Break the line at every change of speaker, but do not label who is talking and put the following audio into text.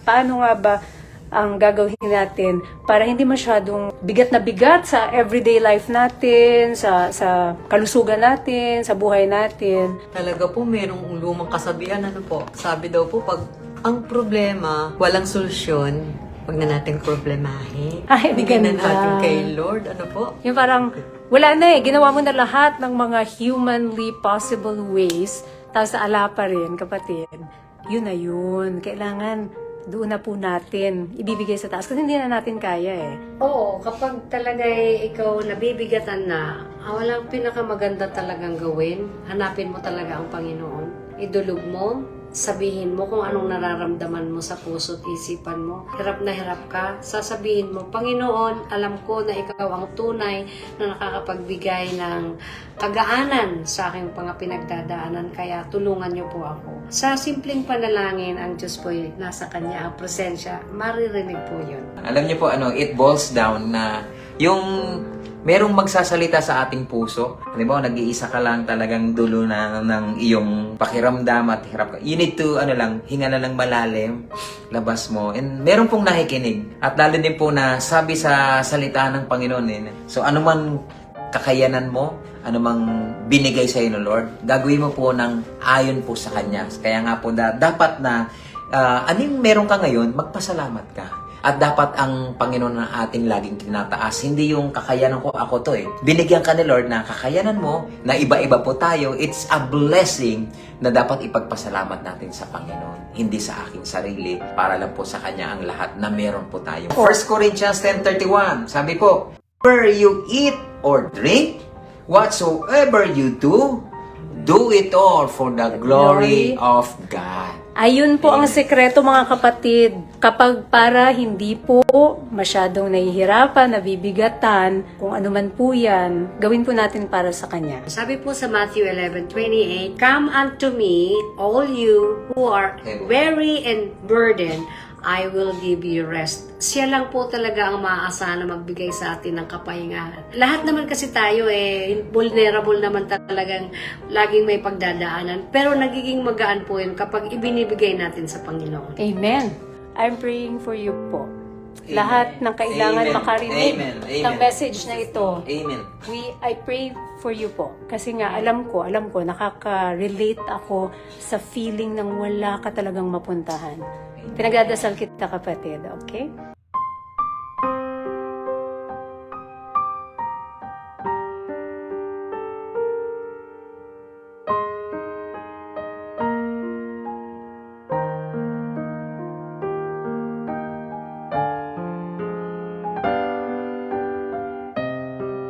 paano nga ba ang gagawin natin para hindi masyadong bigat na bigat sa everyday life natin, sa kalusugan natin, sa buhay natin.
Talaga po, merong lumang kasabihan, ano po, sabi daw po, pag ang problema, walang solusyon, wag na natin problemahin.
Ay, ang
Bigyan na
ganda.
natin kay Lord, ano po.
Yung parang, wala na ginawa mo na lahat ng mga humanly possible ways, tapos ala pa rin, kapatid. Yun na yun. Kailangan doon na po natin ibibigay sa taas kasi hindi na natin kaya
Oo, kapag talaga ikaw nabibigatan na, walang pinakamaganda talagang gawin. Hanapin mo talaga ang Panginoon. Idulog mo, sabihin mo kung anong nararamdaman mo sa puso at isipan mo. Hirap na hirap ka, sasabihin mo, Panginoon, alam ko na ikaw ang tunay na nakakapagbigay ng kagaanan sa aking mga pinagdadaanan, kaya tulungan niyo po ako. Sa simpleng panalangin, ang Diyos po nasa Kanya, ang presensya, maririnig po yun.
Alam niyo po, it boils down na yung merong magsasalita sa ating puso. Halimbawa, nag-iisa ka lang talagang dulo na ng iyong pakiramdam at hirap ka. You need to, hinga na lang malalim, labas mo. And meron pong nakikinig. At lalo din po na sabi sa salita ng Panginoon. So, anuman kakayanan mo, anumang binigay sa iyo ng Lord, gagawin mo po ng ayon po sa Kanya. Kaya nga po, dapat na, anong meron ka ngayon, magpasalamat ka. At dapat ang Panginoon na ating laging tinataas. Hindi yung kakayanan ko, ako to Binigyan ka ni Lord na kakayanan mo, na iba-iba po tayo. It's a blessing na dapat ipagpasalamat natin sa Panginoon. Hindi sa aking sarili, para lang po sa Kanya ang lahat na meron po tayo. 1 Corinthians 10:31, sabi po, wherever you eat or drink, whatsoever you do, do it all for the glory of God.
Ayun po ang sekreto, mga kapatid. Kapag para hindi po masyadong nahihirapan, nabibigatan, kung ano man po yan, gawin po natin para sa Kanya.
Sabi po sa Matthew 11:28, Come unto me, all you who are weary and burdened, I will give you rest. Siya lang po talaga ang maaasahan na magbigay sa atin ng kapahingahan. Lahat naman kasi tayo vulnerable naman talagang laging may pagdadaanan. Pero nagiging magaan po yun kapag ibinibigay natin sa Panginoon.
Amen. I'm praying for you po. Lahat ng kailangan
Amen.
makarinig
Amen.
ng message na ito.
Amen.
I pray for you po. Kasi nga, alam ko, nakaka-relate ako sa feeling ng wala ka talagang mapuntahan. Pinagdadasal kita, kapatid, okay?